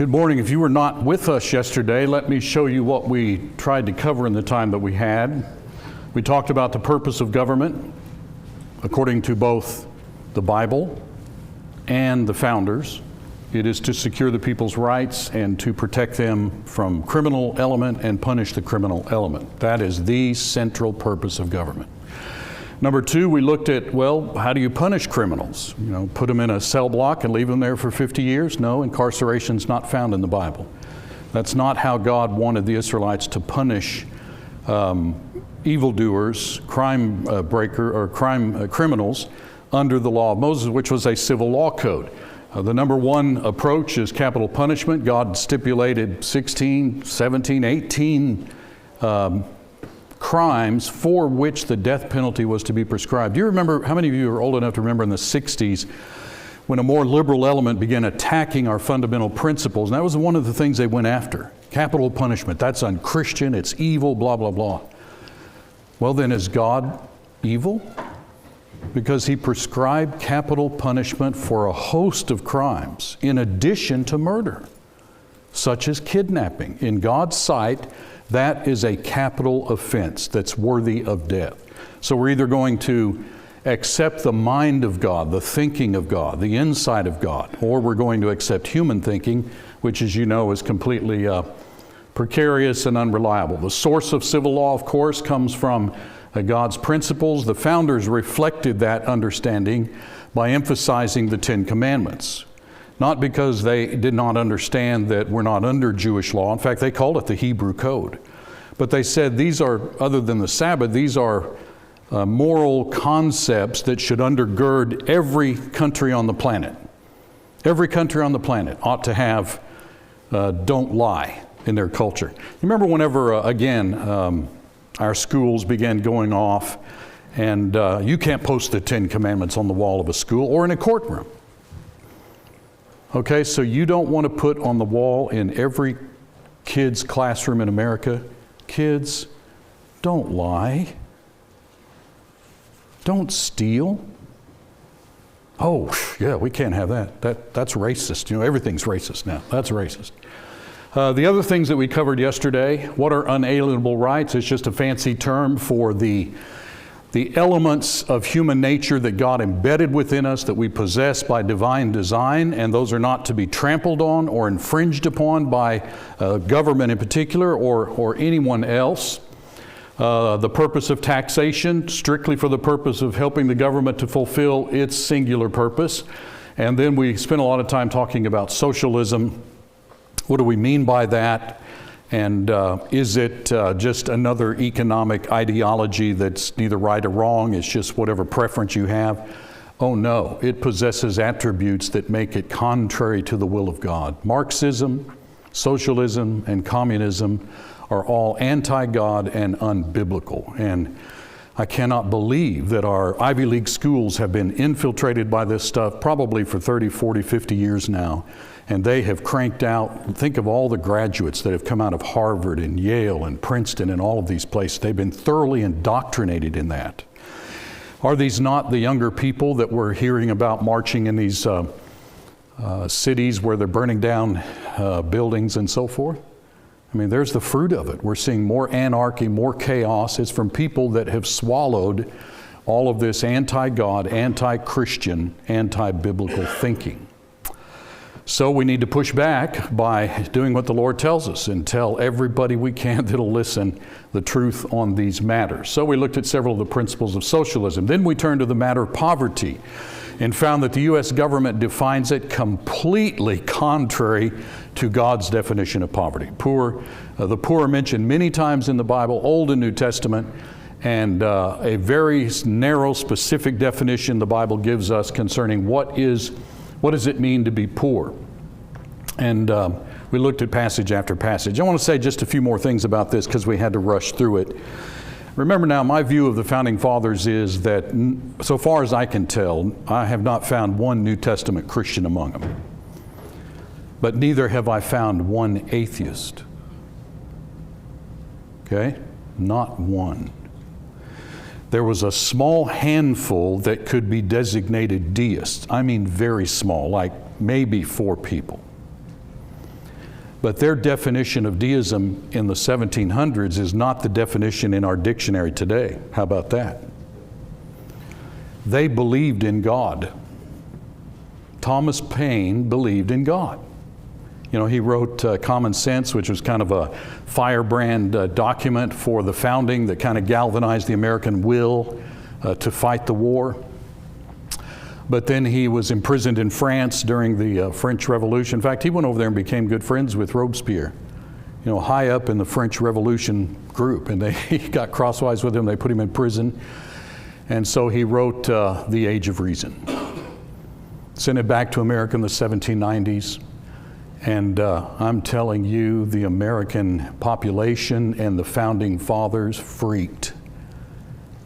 Good morning. If you were not with us yesterday, let me show you what we tried to cover in the time that we had. We talked about the purpose of government according to both the Bible and the founders. It is to secure the people's rights and to protect them from criminal element and punish the criminal element. That is the central purpose of government. Number two, we looked at, well, how do you punish criminals? You know, put them in a cell block and leave them there for 50 years? No, incarceration's not found in the Bible. That's not how God wanted the Israelites to punish evildoers, criminals under the law of Moses, which was a civil law code. The number one approach is capital punishment. God stipulated 16, 17, 18 crimes for which the death penalty was to be prescribed. Do you remember, how many of you are old enough to remember in the 60s when a more liberal element began attacking our fundamental principles? And that was one of the things they went after. Capital punishment, that's unchristian, it's evil, blah, blah, blah. Well then, is God evil? Because he prescribed capital punishment for a host of crimes in addition to murder, such as kidnapping. In God's sight, that is a capital offense that's worthy of death. So we're either going to accept the mind of God, the thinking of God, the insight of God, or we're going to accept human thinking, which, as you know, is completely precarious and unreliable. The source of civil law, of course, comes from God's principles. The founders reflected that understanding by emphasizing the Ten Commandments. Not because they did not understand that we're not under Jewish law. In fact, they called it the Hebrew Code. But they said these are, other than the Sabbath, these are moral concepts that should undergird every country on the planet. Every country on the planet ought to have don't lie in their culture. You remember whenever, our schools began going off and you can't post the Ten Commandments on the wall of a school or in a courtroom. Okay, so you don't want to put on the wall in every kid's classroom in America, kids, don't lie. Don't steal. Oh, yeah, we can't have that. That's racist. You know, everything's racist now. That's racist. The other things that we covered yesterday, what are unalienable rights? It's just a fancy term for the elements of human nature that God embedded within us that we possess by divine design, and those are not to be trampled on or infringed upon by government in particular or anyone else. The purpose of taxation, strictly for the purpose of helping the government to fulfill its singular purpose. And then we spent a lot of time talking about socialism. What do we mean by that? And is it just another economic ideology that's neither right or wrong? It's just whatever preference you have? Oh no, it possesses attributes that make it contrary to the will of God. Marxism, socialism, and communism are all anti-God and unbiblical. And I cannot believe that our Ivy League schools have been infiltrated by this stuff probably for 30, 40, 50 years now. And they have cranked out, think of all the graduates that have come out of Harvard and Yale and Princeton and all of these places. They've been thoroughly indoctrinated in that. Are these not the younger people that we're hearing about marching in these cities where they're burning down buildings and so forth? I mean, there's the fruit of it. We're seeing more anarchy, more chaos. It's from people that have swallowed all of this anti-God, anti-Christian, anti-biblical thinking. So we need to push back by doing what the Lord tells us and tell everybody we can that'll listen the truth on these matters. So we looked at several of the principles of socialism. Then we turned to the matter of poverty and found that the U.S. government defines it completely contrary to God's definition of poverty. The poor are mentioned many times in the Bible, Old and New Testament, and a very narrow, specific definition the Bible gives us concerning what does it mean to be poor? And we looked at passage after passage. I want to say just a few more things about this because we had to rush through it. Remember now, my view of the Founding Fathers is that, so far as I can tell, I have not found one New Testament Christian among them. But neither have I found one atheist. Okay? Not one. There was a small handful that could be designated deists. I mean very small, like maybe 4 people. But their definition of deism in the 1700s is not the definition in our dictionary today. How about that? They believed in God. Thomas Paine believed in God. You know, he wrote Common Sense, which was kind of a firebrand document for the founding that kind of galvanized the American will to fight the war. But then he was imprisoned in France during the French Revolution. In fact, he went over there and became good friends with Robespierre, you know, high up in the French Revolution group. And he got crosswise with him. They put him in prison. And so he wrote The Age of Reason. Sent it back to America in the 1790s. And I'm telling you, the American population and the founding fathers freaked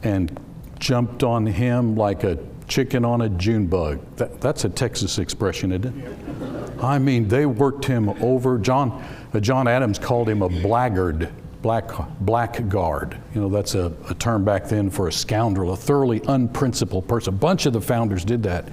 and jumped on him like a chicken on a June bug. That's a Texas expression, isn't it? I mean, they worked him over. John Adams called him a blackguard, blackguard. You know, that's a term back then for a scoundrel, a thoroughly unprincipled person. A bunch of the founders did that.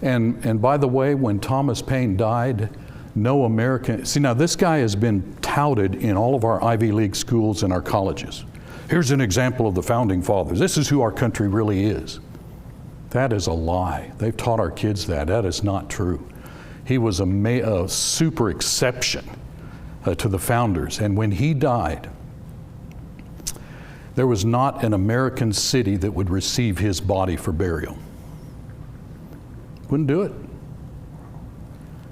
And by the way, when Thomas Paine died, no American, see now this guy has been touted in all of our Ivy League schools and our colleges. Here's an example of the founding fathers. This is who our country really is. That is a lie. They've taught our kids that. That is not true. He was a super exception to the founders. And when he died, there was not an American city that would receive his body for burial. Wouldn't do it.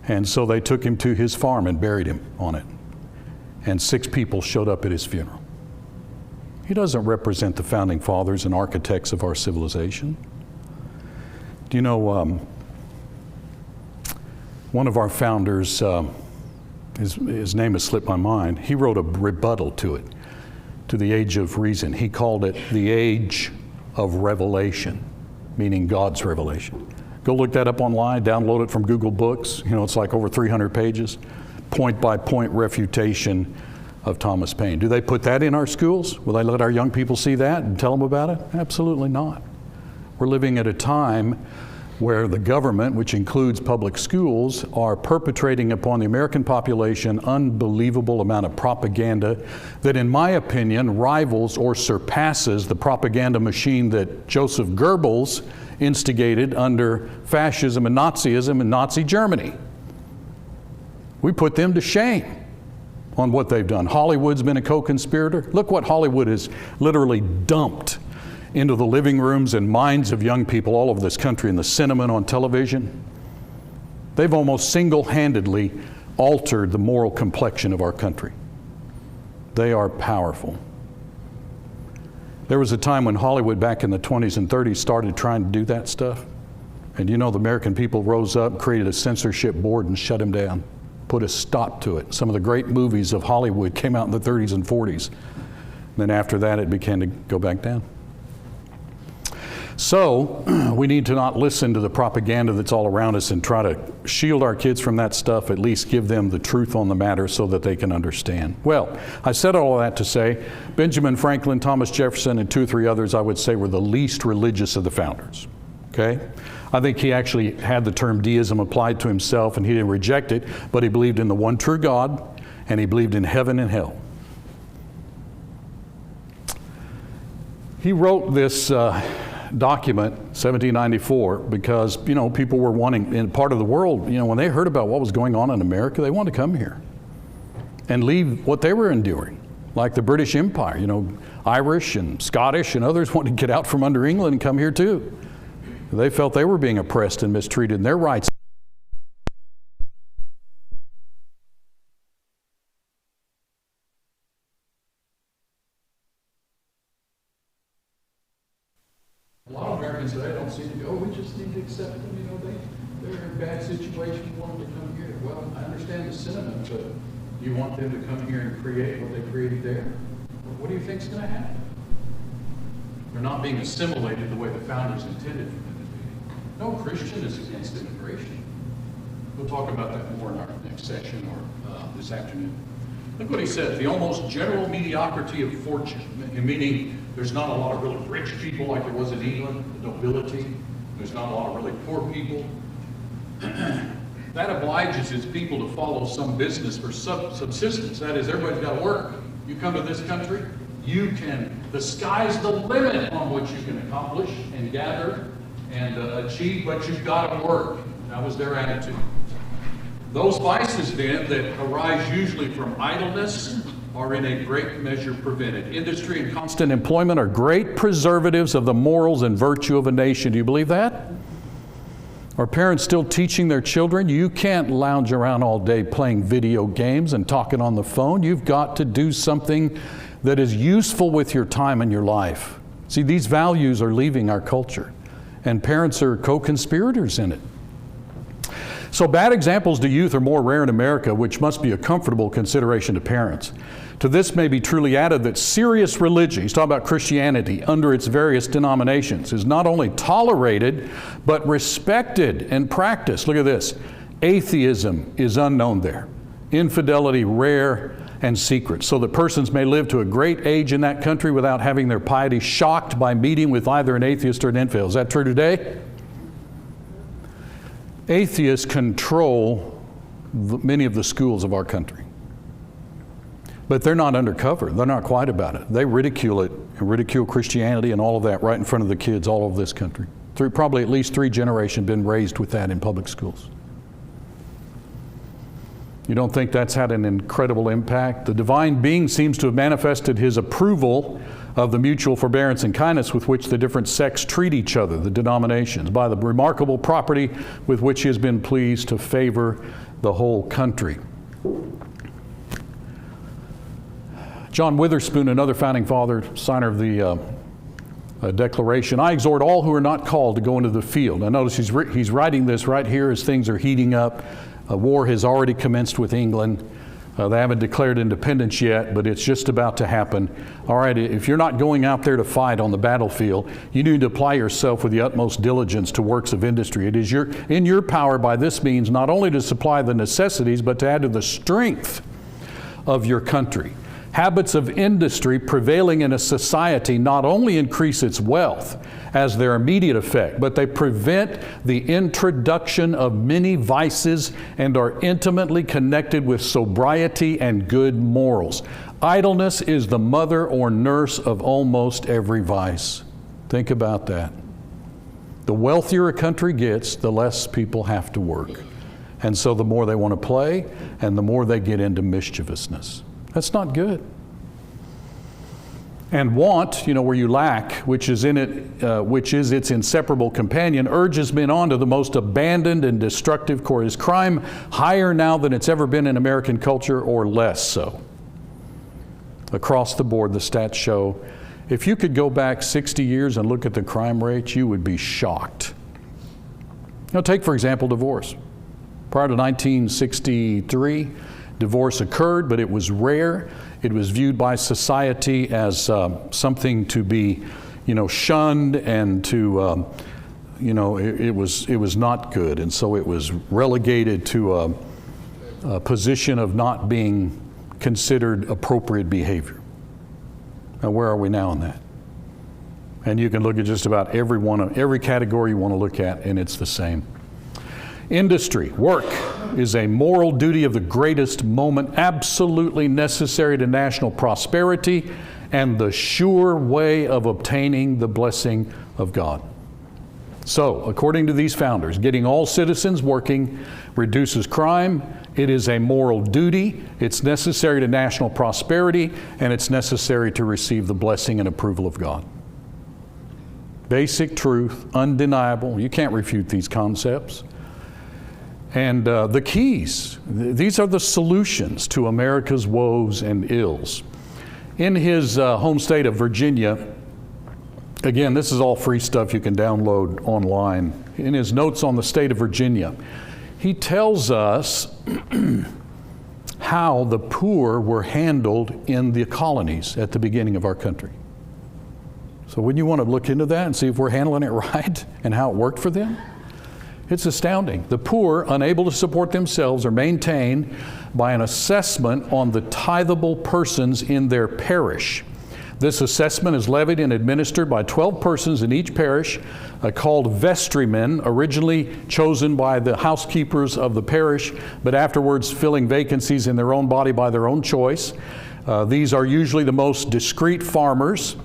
And so they took him to his farm and buried him on it. And 6 people showed up at his funeral. He doesn't represent the founding fathers and architects of our civilization. Do you know, one of our founders, his name has slipped my mind, he wrote a rebuttal to it, to the Age of Reason. He called it the Age of Revelation, meaning God's revelation. Go look that up online, download it from Google Books. You know, it's like over 300 pages, point-by-point refutation of Thomas Paine. Do they put that in our schools? Will they let our young people see that and tell them about it? Absolutely not. We're living at a time where the government, which includes public schools, are perpetrating upon the American population unbelievable amount of propaganda that, in my opinion, rivals or surpasses the propaganda machine that Joseph Goebbels instigated under fascism and Nazism in Nazi Germany. We put them to shame on what they've done. Hollywood's been a co-conspirator. Look what Hollywood has literally dumped into the living rooms and minds of young people all over this country, in the cinema and on television. They've almost single-handedly altered the moral complexion of our country. They are powerful. There was a time when Hollywood back in the 20s and 30s started trying to do that stuff. And you know, the American people rose up, created a censorship board and shut them down, put a stop to it. Some of the great movies of Hollywood came out in the 30s and 40s. And then after that, it began to go back down. So we need to not listen to the propaganda that's all around us and try to shield our kids from that stuff, at least give them the truth on the matter so that they can understand. Well, I said all of that to say Benjamin Franklin, Thomas Jefferson, and 2 or 3 others I would say were the least religious of the founders. Okay? I think he actually had the term deism applied to himself and he didn't reject it, but he believed in the one true God and he believed in heaven and hell. He wrote this document, 1794, because, you know, people were wanting, in part of the world, you know, when they heard about what was going on in America, they wanted to come here and leave what they were enduring, like the British Empire. You know, Irish and Scottish and others wanted to get out from under England and come here too. They felt they were being oppressed and mistreated, and their rights. A lot of Americans today don't seem to go, we just need to accept them, you know, they're in a bad situation, we want them to come here. Well, I understand the sentiment, but you want them to come here and create what they created there? What do you think is going to happen? They're not being assimilated the way the founders intended for them to be. No Christian is against immigration. We'll talk about that more in our next session or this afternoon. Look what he says, the almost general mediocrity of fortune, meaning there's not a lot of really rich people like there was in England, the nobility. There's not a lot of really poor people. That obliges its people to follow some business for subsistence. That is, everybody's got to work. You come to this country, the sky's the limit on what you can accomplish and gather and achieve, but you've got to work. That was their attitude. Those vices then that arise usually from idleness are in a great measure prevented. Industry and constant employment are great preservatives of the morals and virtue of a nation. Do you believe that? Are parents still teaching their children? You can't lounge around all day playing video games and talking on the phone. You've got to do something that is useful with your time and your life. See, these values are leaving our culture, and parents are co-conspirators in it. So bad examples to youth are more rare in America, which must be a comfortable consideration to parents. To this may be truly added that serious religion, he's talking about Christianity, under its various denominations, is not only tolerated, but respected and practiced. Look at this. Atheism is unknown there. Infidelity rare and secret, so that persons may live to a great age in that country without having their piety shocked by meeting with either an atheist or an infidel. Is that true today? Atheists control many of the schools of our country. But they're not undercover. They're not quiet about it. They ridicule it and ridicule Christianity and all of that right in front of the kids all over this country. Probably at least 3 generations been raised with that in public schools. You don't think that's had an incredible impact? The divine being seems to have manifested his approval of the mutual forbearance and kindness with which the different sects treat each other, the denominations, by the remarkable property with which he has been pleased to favor the whole country. John Witherspoon, another founding father, signer of the Declaration, I exhort all who are not called to go into the field. Now notice he's writing this right here as things are heating up. A war has already commenced with England. They haven't declared independence yet, but it's just about to happen. All right, if you're not going out there to fight on the battlefield, you need to apply yourself with the utmost diligence to works of industry. It is in your power by this means not only to supply the necessities, but to add to the strength of your country. Habits of industry prevailing in a society not only increase its wealth as their immediate effect, but they prevent the introduction of many vices and are intimately connected with sobriety and good morals. Idleness is the mother or nurse of almost every vice. Think about that. The wealthier a country gets, the less people have to work. And so the more they want to play, and the more they get into mischievousness. That's not good. And want, where you lack, which is its inseparable companion, urges men on to the most abandoned and destructive course. Is crime higher now than it's ever been in American culture, or less so? Across the board, the stats show, if you could go back 60 years and look at the crime rates, you would be shocked. Take, for example, divorce. Prior to 1963, divorce occurred, but it was rare. It was viewed by society as something to be, shunned and to, it was not good. And so it was relegated to a position of not being considered appropriate behavior. Now, where are we now on that? And you can look at just about every category you want to look at, and it's the same. Industry, work, is a moral duty of the greatest moment, absolutely necessary to national prosperity and the sure way of obtaining the blessing of God. So, according to these founders, getting all citizens working reduces crime. It is a moral duty. It's necessary to national prosperity, and it's necessary to receive the blessing and approval of God. Basic truth, undeniable. You can't refute these concepts. And the keys, these are the solutions to America's woes and ills. In his home state of Virginia, again, this is all free stuff you can download online. In his notes on the state of Virginia, he tells us how the poor were handled in the colonies at the beginning of our country. So wouldn't you want to look into that and see if we're handling it right and how it worked for them? It's astounding. The poor, unable to support themselves, are maintained by an assessment on the tithable persons in their parish. This assessment is levied and administered by 12 persons in each parish, called vestrymen, originally chosen by the housekeepers of the parish, but afterwards filling vacancies in their own body by their own choice. These are usually the most discreet farmers,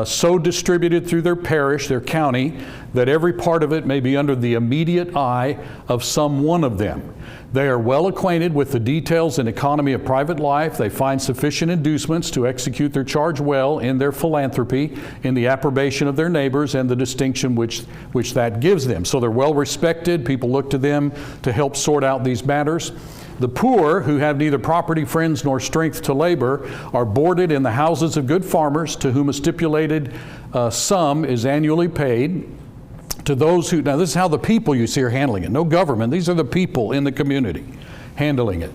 so distributed through their parish, their county, that every part of it may be under the immediate eye of some one of them. They are well acquainted with the details and economy of private life. They find sufficient inducements to execute their charge well in their philanthropy, in the approbation of their neighbors, and the distinction which that gives them. So they're well respected. People look to them to help sort out these matters. The poor, who have neither property, friends, nor strength to labor, are boarded in the houses of good farmers, to whom a stipulated sum is annually paid. To those who, now this is how the people you see are handling it. No government, these are the people in the community handling it.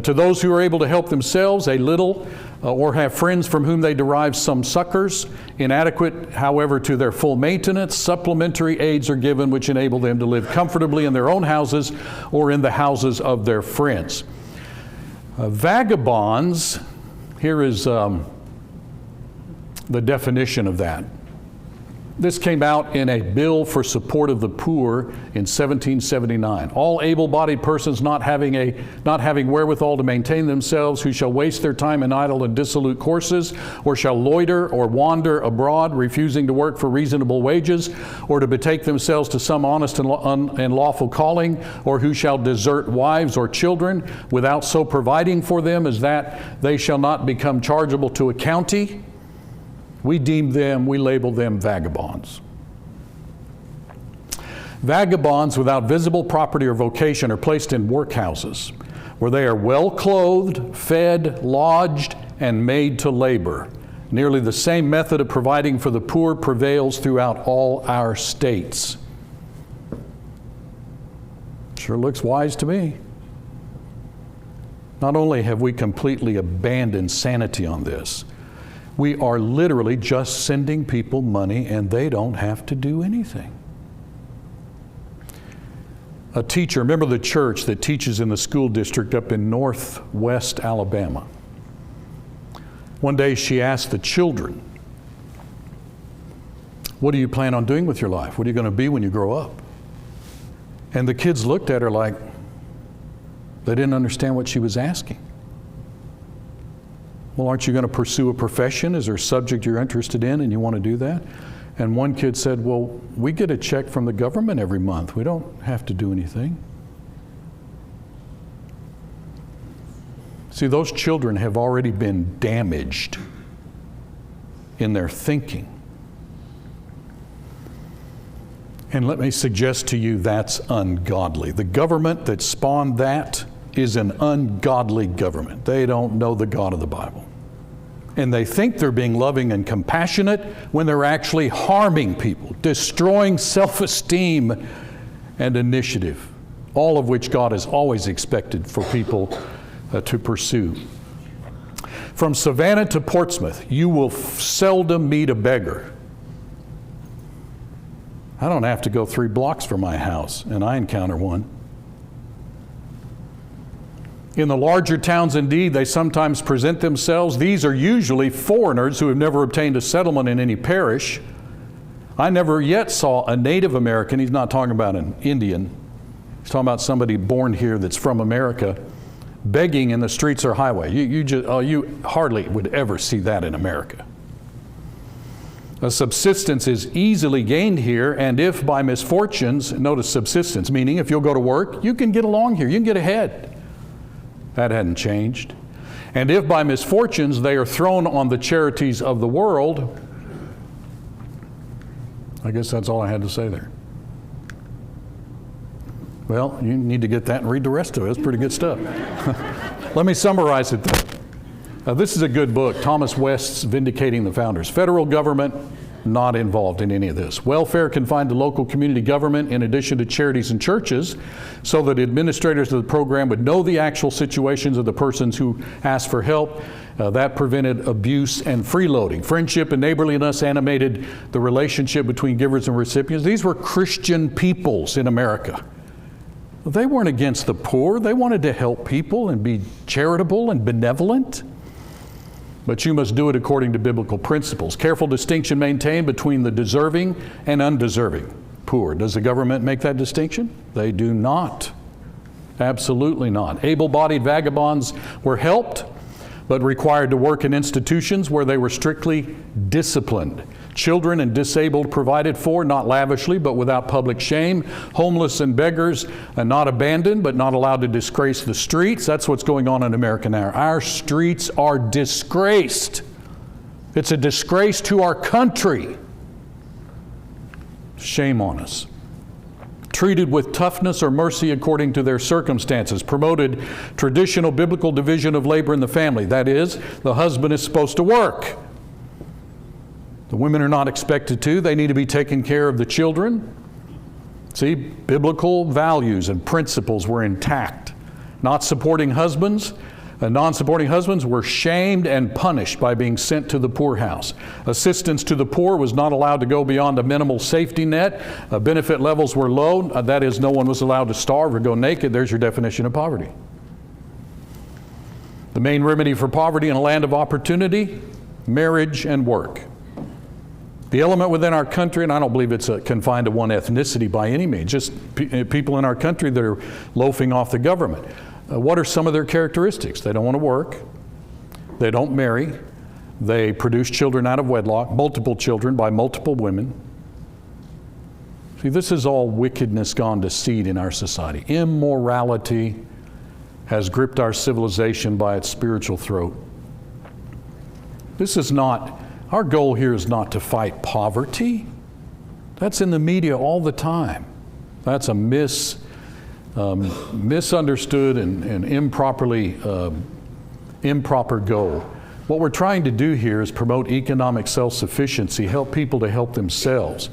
To those who are able to help themselves a little, or have friends from whom they derive some succors, inadequate, however, to their full maintenance, supplementary aids are given which enable them to live comfortably in their own houses or in the houses of their friends. Vagabonds, here is the definition of that. This came out in a bill for support of the poor in 1779. All able-bodied persons not having wherewithal to maintain themselves, who shall waste their time in idle and dissolute courses, or shall loiter or wander abroad, refusing to work for reasonable wages, or to betake themselves to some honest and lawful calling, or who shall desert wives or children, without so providing for them as that they shall not become chargeable to a county. We label them vagabonds. Vagabonds without visible property or vocation are placed in workhouses, where they are well clothed, fed, lodged, and made to labor. Nearly the same method of providing for the poor prevails throughout all our states. Sure looks wise to me. Not only have we completely abandoned sanity on this, we are literally just sending people money and they don't have to do anything. A teacher, remember the church that teaches in the school district up in northwest Alabama. One day she asked the children, "What do you plan on doing with your life? What are you going to be when you grow up?" And the kids looked at her like they didn't understand what she was asking. Well, aren't you going to pursue a profession? Is there a subject you're interested in and you want to do that? And one kid said, "Well, we get a check from the government every month. We don't have to do anything." See, those children have already been damaged in their thinking. And let me suggest to you that's ungodly. The government that spawned that is an ungodly government. They don't know the God of the Bible. And they think they're being loving and compassionate when they're actually harming people, destroying self-esteem and initiative, all of which God has always expected for people to pursue. From Savannah to Portsmouth, you will seldom meet a beggar. I don't have to go 3 blocks from my house, and I encounter one. In the larger towns, indeed, they sometimes present themselves. These are usually foreigners who have never obtained a settlement in any parish. I never yet saw a Native American, he's not talking about an Indian, he's talking about somebody born here that's from America, begging in the streets or highway. You hardly would ever see that in America. A subsistence is easily gained here, and if by misfortunes, notice subsistence, meaning if you'll go to work, you can get along here, you can get ahead. That hadn't changed. And if by misfortunes they are thrown on the charities of the world, I guess that's all I had to say there. Well, you need to get that and read the rest of it. It's pretty good stuff. Let me summarize it though. This is a good book, Thomas West's Vindicating the Founders. Federal government, not involved in any of this. Welfare confined to local community government in addition to charities and churches, so that administrators of the program would know the actual situations of the persons who asked for help. That prevented abuse and freeloading. Friendship and neighborliness animated the relationship between givers and recipients. These were Christian peoples in America. They weren't against the poor. They wanted to help people and be charitable and benevolent. but you must do it according to biblical principles. Careful distinction maintained between the deserving and undeserving poor. Does the government make that distinction? They do not. Absolutely not. Able-bodied vagabonds were helped, but required to work in institutions where they were strictly disciplined. Children and disabled provided for, not lavishly, but without public shame. Homeless and beggars not abandoned, but not allowed to disgrace the streets. That's what's going on in America now. Our streets are disgraced. It's a disgrace to our country. Shame on us. Treated with toughness or mercy according to their circumstances. Promoted traditional biblical division of labor in the family. That is, the husband is supposed to work. The women are not expected to. They need to be taking care of the children. See, biblical values and principles were intact. Not supporting husbands, non-supporting husbands were shamed and punished by being sent to the poorhouse. Assistance to the poor was not allowed to go beyond a minimal safety net. Benefit levels were low. That is, no one was allowed to starve or go naked. There's your definition of poverty. The main remedy for poverty in a land of opportunity, marriage and work. The element within our country, and I don't believe it's confined to one ethnicity by any means, just people in our country that are loafing off the government. What are some of their characteristics? They don't want to work. They don't marry. They produce children out of wedlock, multiple children by multiple women. See, this is all wickedness gone to seed in our society. Immorality has gripped our civilization by its spiritual throat. This is not, our goal here is not to fight poverty. That's in the media all the time. That's a misunderstood and improper goal. What we're trying to do here is promote economic self-sufficiency, help people to help themselves,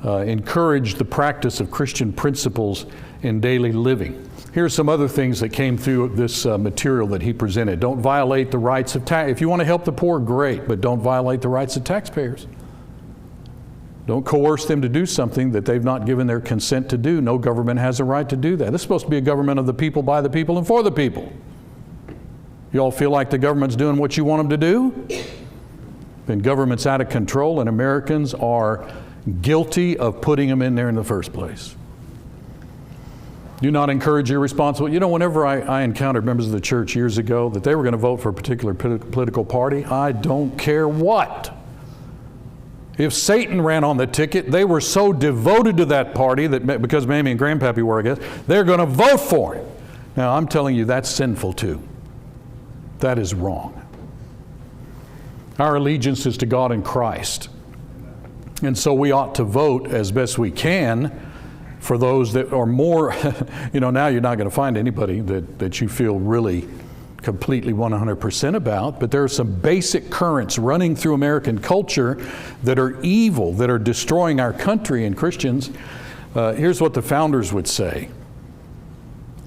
encourage the practice of Christian principles in daily living. Here's some other things that came through this material that he presented. Don't violate the rights of tax. If you want to help the poor, great, but don't violate the rights of taxpayers. Don't coerce them to do something that they've not given their consent to do. No government has a right to do that. This is supposed to be a government of the people, by the people, and for the people. You all feel like the government's doing what you want them to do? Then government's out of control, and Americans are guilty of putting them in there in the first place. Do not encourage irresponsible. You know, whenever I encountered members of the church years ago that they were going to vote for a particular political party, I don't care what. If Satan ran on the ticket, they were so devoted to that party that because Mammy and Grandpappy were, I guess, they're going to vote for it. Now, I'm telling you, that's sinful too. That is wrong. Our allegiance is to God and Christ. And so we ought to vote as best we can for those that are more, you know, now you're not going to find anybody that you feel really completely 100% about, but there are some basic currents running through American culture that are evil, that are destroying our country and Christians. Here's what the founders would say.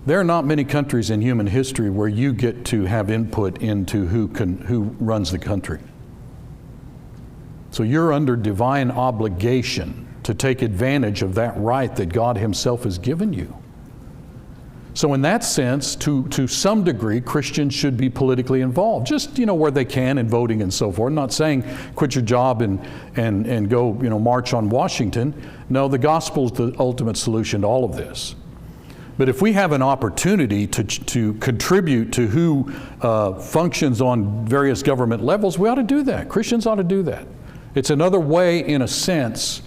There are not many countries in human history where you get to have input into who runs the country. So you're under divine obligation to take advantage of that right that God Himself has given you. So in that sense, to some degree, Christians should be politically involved, just, you know, where they can in voting and so forth. I'm not saying quit your job and go, you know, march on Washington. No, the gospel is the ultimate solution to all of this. But if we have an opportunity to contribute to who functions on various government levels, we ought to do that. Christians ought to do that. It's another way, in a sense,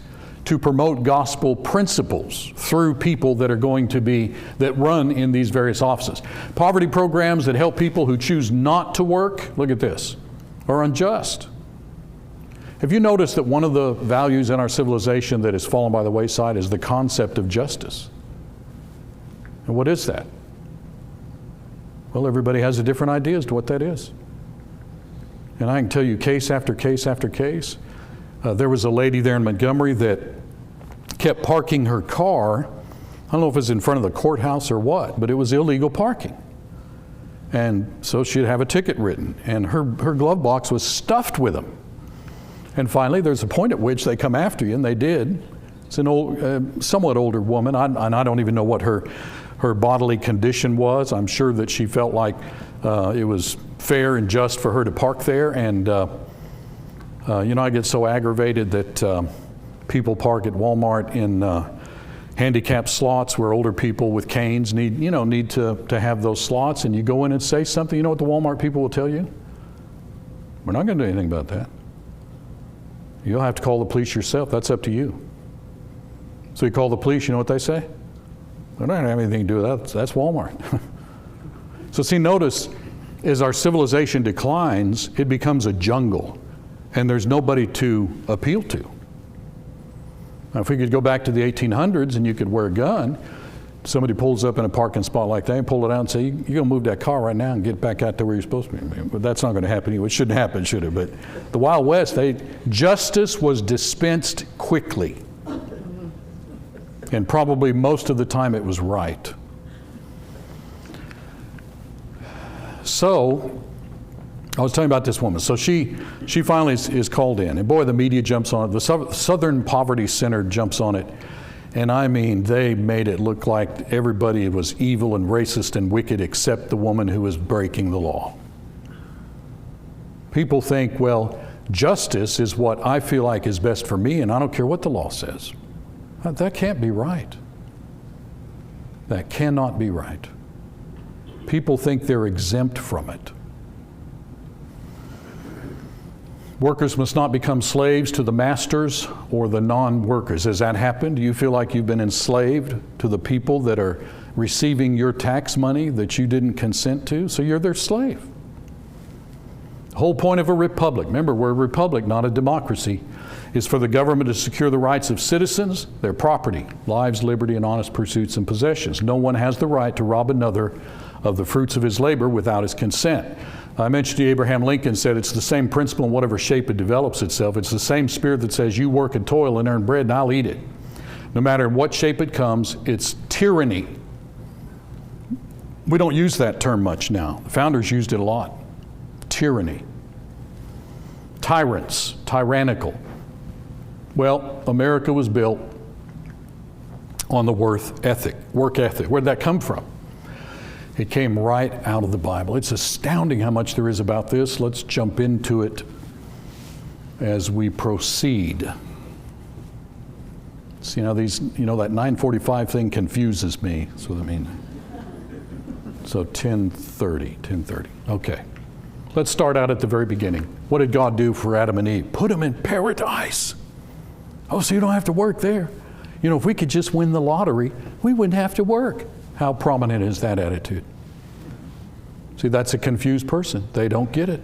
to promote gospel principles through people that are going to be, that run in these various offices. Poverty programs that help people who choose not to work, look at this, are unjust. Have you noticed that one of the values in our civilization that has fallen by the wayside is the concept of justice? And what is that? Well, everybody has a different idea as to what that is. And I can tell you case after case after case. There was a lady there in Montgomery that kept parking her car. I don't know if it was in front of the courthouse or what, but it was illegal parking. And so she'd have a ticket written, and her glove box was stuffed with them. And finally, there's a point at which they come after you, and they did. It's an old, somewhat older woman, and I don't even know what her bodily condition was. I'm sure that she felt like it was fair and just for her to park there. And, I get so aggravated that people park at Walmart in handicapped slots where older people with canes need to have those slots. And you go in and say something, you know what the Walmart people will tell you? We're not going to do anything about that. You'll have to call the police yourself. That's up to you. So you call the police, you know what they say? They don't have anything to do with that. That's Walmart. So see, notice, as our civilization declines, it becomes a jungle, and there's nobody to appeal to. Now, if we could go back to the 1800s and you could wear a gun, somebody pulls up in a parking spot like that and pull it out and say, you're going to move that car right now and get back out there where you're supposed to be. But that's not going to happen anyway. It shouldn't happen, should it? But the Wild West, justice was dispensed quickly. And probably most of the time it was right. So, I was telling you about this woman. So she finally is called in. And boy, the media jumps on it. The Southern Poverty Center jumps on it. And I mean, they made it look like everybody was evil and racist and wicked except the woman who was breaking the law. People think, well, justice is what I feel like is best for me, and I don't care what the law says. That can't be right. That cannot be right. People think they're exempt from it. Workers must not become slaves to the masters or the non-workers. Has that happened? Do you feel like you've been enslaved to the people that are receiving your tax money that you didn't consent to? So you're their slave. The whole point of a republic, remember, we're a republic, not a democracy, is for the government to secure the rights of citizens, their property, lives, liberty, and honest pursuits and possessions. No one has the right to rob another of the fruits of his labor without his consent. I mentioned to you, Abraham Lincoln said it's the same principle in whatever shape it develops itself. It's the same spirit that says you work and toil and earn bread and I'll eat it. No matter in what shape it comes, it's tyranny. We don't use that term much now. The founders used it a lot. Tyranny. Tyrants, tyrannical. Well, America was built on the work ethic. Where'd that come from? It came right out of the Bible. It's astounding how much there is about this. Let's jump into it as we proceed. See, now that 9:45 thing confuses me. That's what I mean. So 10:30. Okay. Let's start out at the very beginning. What did God do for Adam and Eve? Put them in paradise. Oh, so you don't have to work there. If we could just win the lottery, we wouldn't have to work. How prominent is that attitude? See, that's a confused person. They don't get it.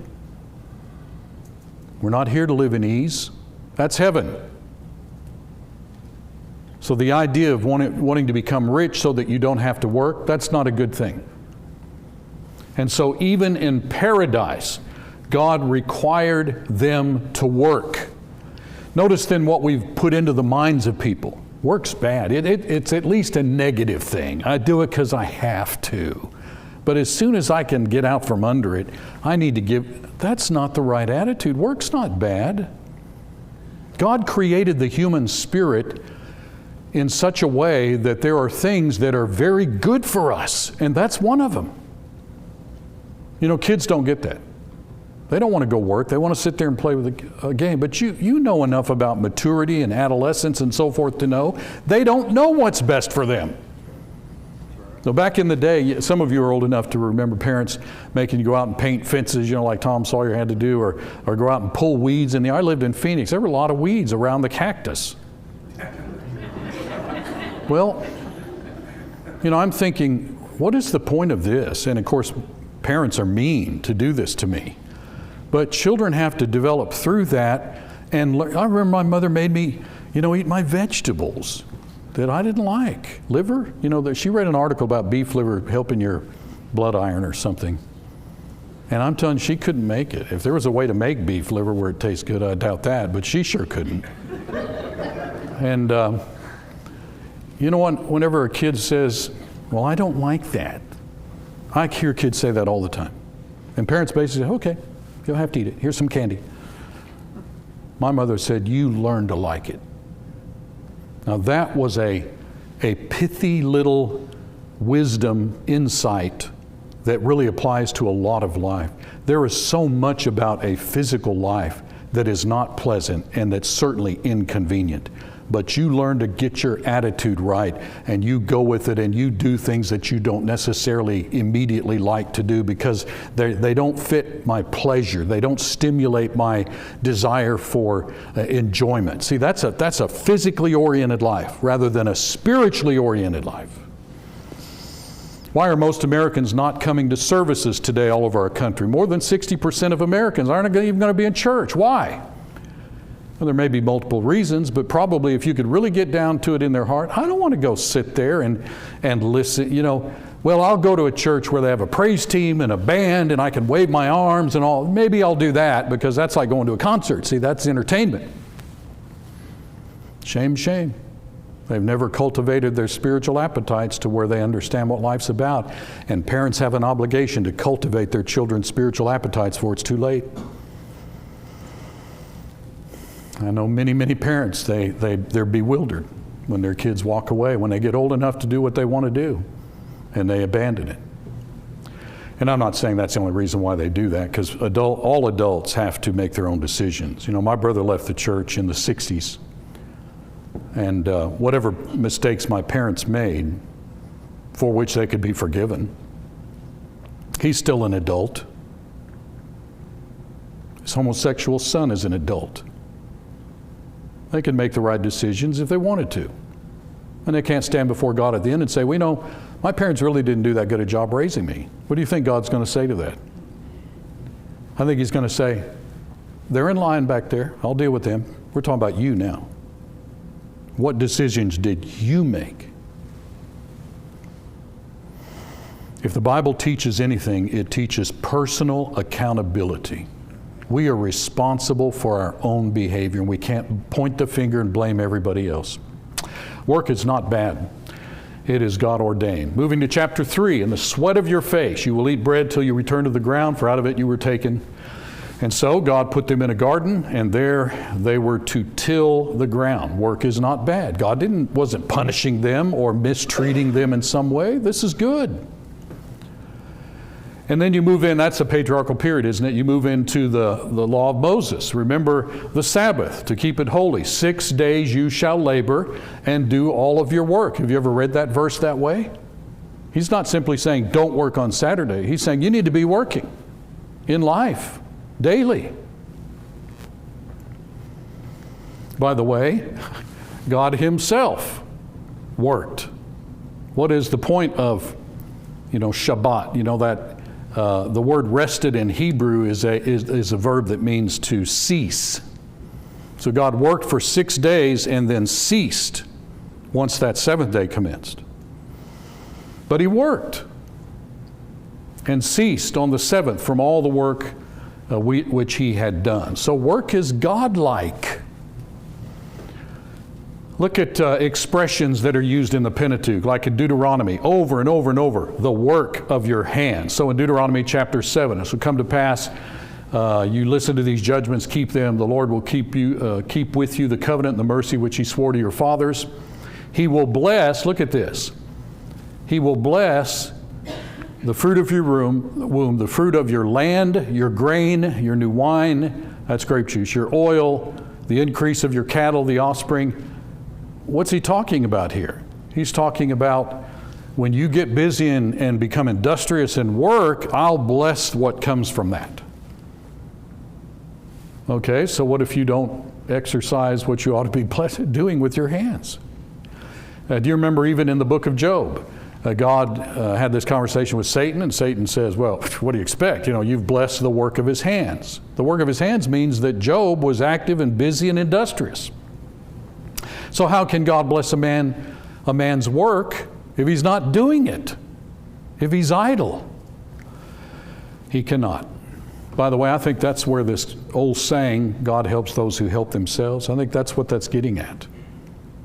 We're not here to live in ease. That's heaven. So the idea of wanting to become rich so that you don't have to work, that's not a good thing. And so even in paradise, God required them to work. Notice then what we've put into the minds of people. Work's bad. It's at least a negative thing. I do it because I have to. But as soon as I can get out from under it, I need to give. That's not the right attitude. Work's not bad. God created the human spirit in such a way that there are things that are very good for us, and that's one of them. Kids don't get that. They don't want to go work. They want to sit there and play with a game. But you know enough about maturity and adolescence and so forth to know they don't know what's best for them. So back in the day, some of you are old enough to remember parents making you go out and paint fences, like Tom Sawyer had to do, or go out and pull weeds. I lived in Phoenix. There were a lot of weeds around the cactus. Well, I'm thinking, what is the point of this? And of course, parents are mean to do this to me. But children have to develop through that and learn. I remember my mother made me, eat my vegetables that I didn't like. Liver, she read an article about beef liver helping your blood iron or something. And I'm telling you, she couldn't make it. If there was a way to make beef liver where it tastes good, I doubt that, but she sure couldn't. And whenever a kid says, well, I don't like that, I hear kids say that all the time. And parents basically say, okay, you'll have to eat it. Here's some candy. My mother said, you learn to like it. Now that was a pithy little wisdom insight that really applies to a lot of life. There is so much about a physical life that is not pleasant and that's certainly inconvenient. But you learn to get your attitude right, and you go with it, and you do things that you don't necessarily immediately like to do because they don't fit my pleasure. They don't stimulate my desire for enjoyment. See, that's a physically oriented life rather than a spiritually oriented life. Why are most Americans not coming to services today all over our country? More than 60% of Americans aren't even going to be in church. Why? Well, there may be multiple reasons, but probably if you could really get down to it in their heart, I don't want to go sit there and listen, well, I'll go to a church where they have a praise team and a band and I can wave my arms and all. Maybe I'll do that because that's like going to a concert. See, that's entertainment. Shame, shame. They've never cultivated their spiritual appetites to where they understand what life's about. And parents have an obligation to cultivate their children's spiritual appetites before it's too late. I know many parents, they're bewildered when their kids walk away, when they get old enough to do what they want to do, and they abandon it. And I'm not saying that's the only reason why they do that, because all adults have to make their own decisions. My brother left the church in the 60s, and whatever mistakes my parents made, for which they could be forgiven, he's still an adult. His homosexual son is an adult. They can make the right decisions if they wanted to. And they can't stand before God at the end and say, my parents really didn't do that good a job raising me. What do you think God's going to say to that? I think He's going to say, they're in line back there. I'll deal with them. We're talking about you now. What decisions did you make? If the Bible teaches anything, it teaches personal accountability. We are responsible for our own behavior, and we can't point the finger and blame everybody else. Work is not bad. It is God ordained. Moving to chapter 3, in the sweat of your face you will eat bread till you return to the ground, for out of it you were taken. And so God put them in a garden, and there they were to till the ground. Work is not bad. God wasn't punishing them or mistreating them in some way. This is good. And then you move in, that's a patriarchal period, isn't it? You move into the law of Moses. Remember the Sabbath, to keep it holy. 6 days you shall labor and do all of your work. Have you ever read that verse that way? He's not simply saying don't work on Saturday. He's saying you need to be working in life, daily. By the way, God Himself worked. What is the point of, Shabbat? That the word rested in Hebrew is a verb that means to cease. So God worked for 6 days and then ceased once that seventh day commenced. But He worked and ceased on the seventh from all the work which He had done. So work is godlike. Look at expressions that are used in the Pentateuch, like in Deuteronomy, over and over and over, the work of your hands. So in Deuteronomy chapter 7, it will come to pass, you listen to these judgments, keep them, the Lord will keep with you the covenant and the mercy which He swore to your fathers. He will bless, look at this, He will bless the fruit of your womb, the fruit of your land, your grain, your new wine, that's grape juice, your oil, the increase of your cattle, the offspring. What's He talking about here? He's talking about when you get busy and become industrious in work, I'll bless what comes from that. Okay, so what if you don't exercise what you ought to be doing with your hands? Do you remember even in the book of Job, God had this conversation with Satan, and Satan says, well, what do you expect? You've blessed the work of his hands. The work of his hands means that Job was active and busy and industrious. So how can God bless a man's work if he's not doing it? If he's idle? He cannot. By the way, I think that's where this old saying, God helps those who help themselves, I think that's what that's getting at.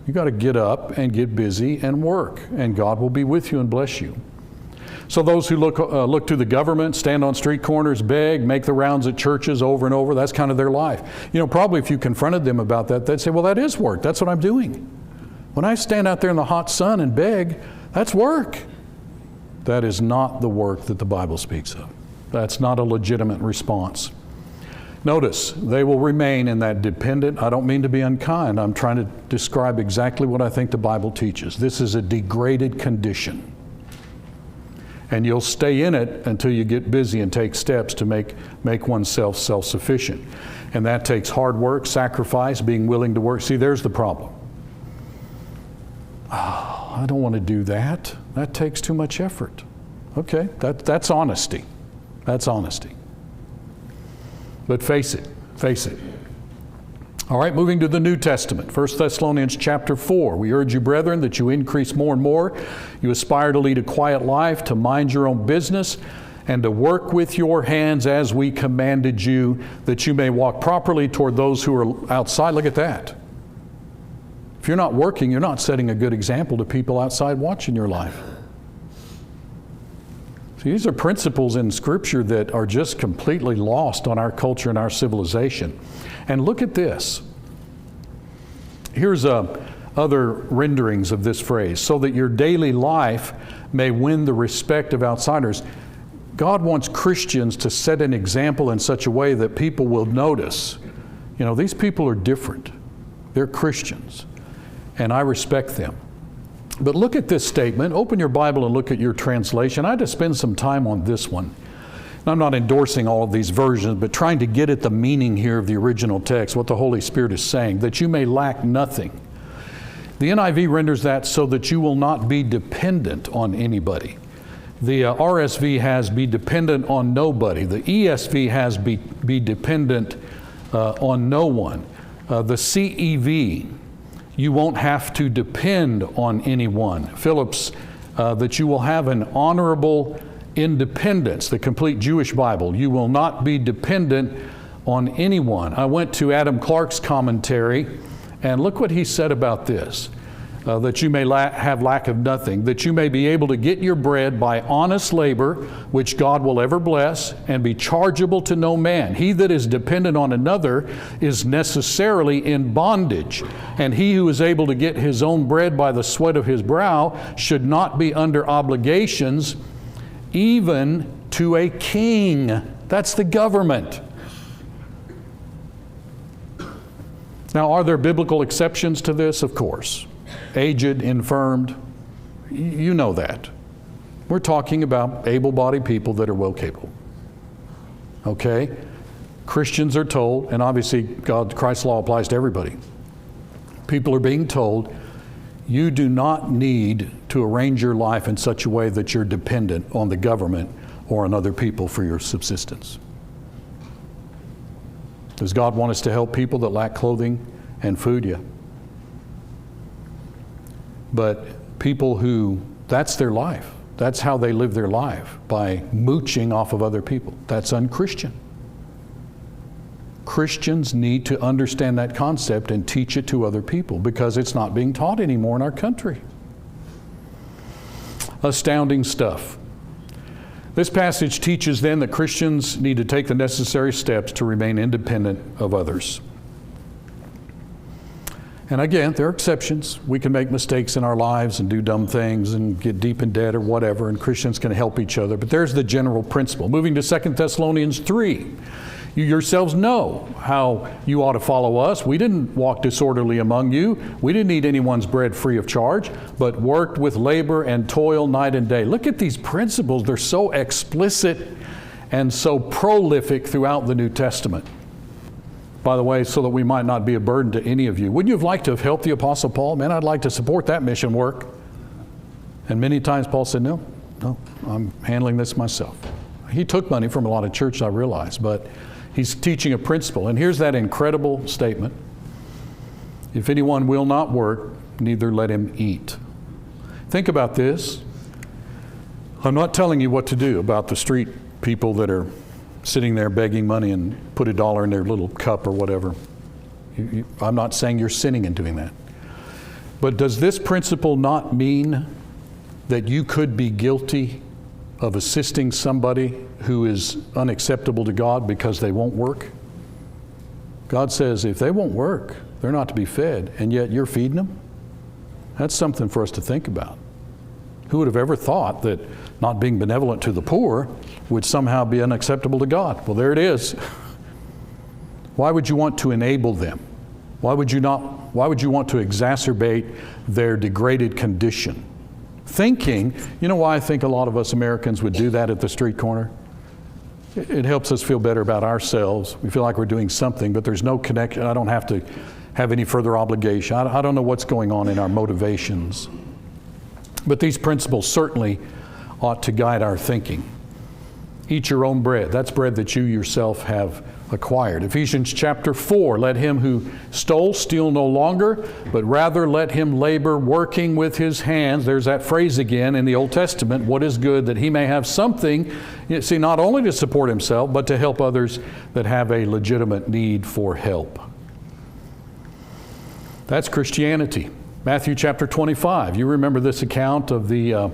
You've got to get up and get busy and work, and God will be with you and bless you. So those who look to the government, stand on street corners, beg, make the rounds at churches over and over, that's kind of their life. Probably if you confronted them about that, they'd say, well, that is work. That's what I'm doing. When I stand out there in the hot sun and beg, that's work. That is not the work that the Bible speaks of. That's not a legitimate response. Notice, they will remain in that dependent. I don't mean to be unkind. I'm trying to describe exactly what I think the Bible teaches. This is a degraded condition. And you'll stay in it until you get busy and take steps to make oneself self-sufficient. And that takes hard work, sacrifice, being willing to work. See, there's the problem. Oh, I don't want to do that. That takes too much effort. Okay, that's honesty. That's honesty. But face it. All right, moving to the New Testament, 1 Thessalonians chapter 4. We urge you, brethren, that you increase more and more. You aspire to lead a quiet life, to mind your own business, and to work with your hands as we commanded you, that you may walk properly toward those who are outside. Look at that. If you're not working, you're not setting a good example to people outside watching your life. See, these are principles in Scripture that are just completely lost on our culture and our civilization. And look at this. Here's other renderings of this phrase. So that your daily life may win the respect of outsiders. God wants Christians to set an example in such a way that people will notice, you know, these people are different. They're Christians, and I respect them. But look at this statement. Open your Bible and look at your translation. I had to spend some time on this one. I'm not endorsing all of these versions, but trying to get at the meaning here of the original text, what the Holy Spirit is saying, that you may lack nothing. The NIV renders that so that you will not be dependent on anybody. The RSV has be dependent on nobody. The ESV has be dependent on no one. The CEV, you won't have to depend on anyone. Phillips, that you will have an honorable independence. The complete Jewish Bible, you will not be dependent on anyone. I went to Adam Clark's commentary, and look what he said about this. That you may have lack of nothing, that you may be able to get your bread by honest labor, which God will ever bless, and be chargeable to no man. He that is dependent on another is necessarily in bondage, and he who is able to get his own bread by the sweat of his brow should not be under obligations, even to a king. That's the government. Now, are there biblical exceptions to this? Of course. Aged, infirmed, you know that. We're talking about able-bodied people that are well capable. Okay? Christians are told, and obviously Christ's law applies to everybody. People are being told, you do not need to arrange your life in such a way that you're dependent on the government or on other people for your subsistence. Does God want us to help people that lack clothing and food? Yeah. But people who, that's their life. That's how they live their life, by mooching off of other people. That's unchristian. Christians need to understand that concept and teach it to other people, because it's not being taught anymore in our country. Astounding stuff. This passage teaches then that Christians need to take the necessary steps to remain independent of others. And again, there are exceptions. We can make mistakes in our lives and do dumb things and get deep in debt or whatever, and Christians can help each other. But there's the general principle. Moving to 2 Thessalonians 3. You yourselves know how you ought to follow us. We didn't walk disorderly among you. We didn't eat anyone's bread free of charge, but worked with labor and toil night and day. Look at these principles. They're so explicit and so prolific throughout the New Testament. By the way, so that we might not be a burden to any of you. Wouldn't you have liked to have helped the Apostle Paul? Man, I'd like to support that mission work. And many times Paul said, no, I'm handling this myself. He took money from a lot of churches, I realize, but he's teaching a principle. And here's that incredible statement. If anyone will not work, neither let him eat. Think about this. I'm not telling you what to do about the street people that are sitting there begging money and put $1 in their little cup or whatever. I'm not saying you're sinning in doing that. But does this principle not mean that you could be guilty of assisting somebody who is unacceptable to God because they won't work? God says if they won't work, they're not to be fed, and yet you're feeding them? That's something for us to think about. Who would have ever thought that not being benevolent to the poor would somehow be unacceptable to God? Well, there it is. Why would you want to enable them? Why would you want to exacerbate their degraded condition? Thinking, you know why I think a lot of us Americans would do that at the street corner? It helps us feel better about ourselves. We feel like we're doing something, but there's no connection. I don't have to have any further obligation. I don't know what's going on in our motivations. But these principles certainly ought to guide our thinking. Eat your own bread. That's bread that you yourself have acquired. Ephesians chapter 4, let him who stole steal no longer, but rather let him labor working with his hands. There's that phrase again in the Old Testament, what is good, that he may have something, see, not only to support himself, but to help others that have a legitimate need for help. That's Christianity. Matthew chapter 25, you remember this account of the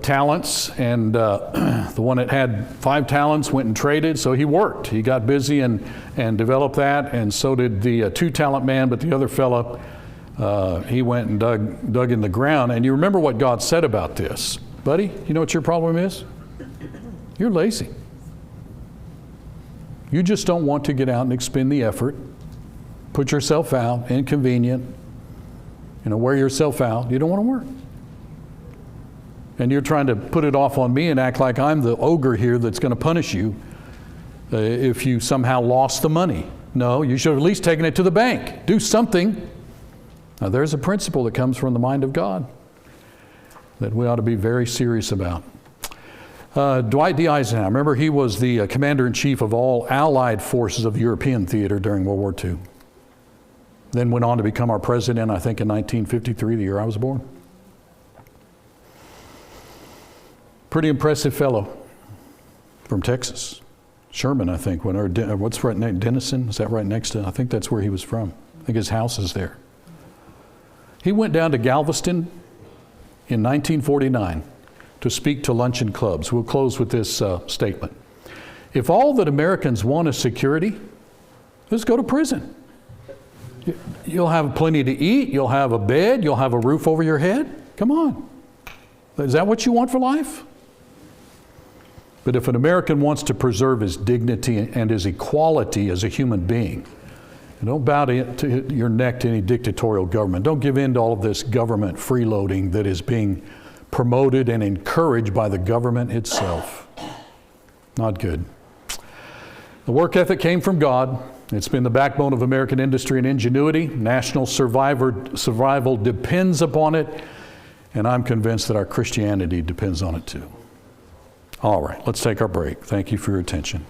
talents, and the one that had 5 talents went and traded, so he worked. He got busy and developed that, and so did the 2-talent man, but the other fellow, he went and dug in the ground. And you remember what God said about this. Buddy, you know what your problem is? You're lazy. You just don't want to get out and expend the effort, put yourself out, inconvenient, wear yourself out. You don't want to work. And you're trying to put it off on me and act like I'm the ogre here that's going to punish you if you somehow lost the money. No, you should have at least taken it to the bank. Do something. Now, there's a principle that comes from the mind of God that we ought to be very serious about. Dwight D. Eisenhower, remember he was the commander-in-chief of all Allied forces of the European theater during World War II. Then went on to become our president, I think, in 1953, the year I was born. Pretty impressive fellow from Texas. Sherman, I think, what's right next, Denison? Is that right next to, I think that's where he was from. I think his house is there. He went down to Galveston in 1949 to speak to luncheon clubs. We'll close with this statement. If all that Americans want is security, let's go to prison. You'll have plenty to eat, you'll have a bed, you'll have a roof over your head. Come on. Is that what you want for life? But if an American wants to preserve his dignity and his equality as a human being, don't bow to your neck to any dictatorial government. Don't give in to all of this government freeloading that is being promoted and encouraged by the government itself. Not good. The work ethic came from God. It's been the backbone of American industry and ingenuity. National survival depends upon it, and I'm convinced that our Christianity depends on it too. All right, let's take our break. Thank you for your attention.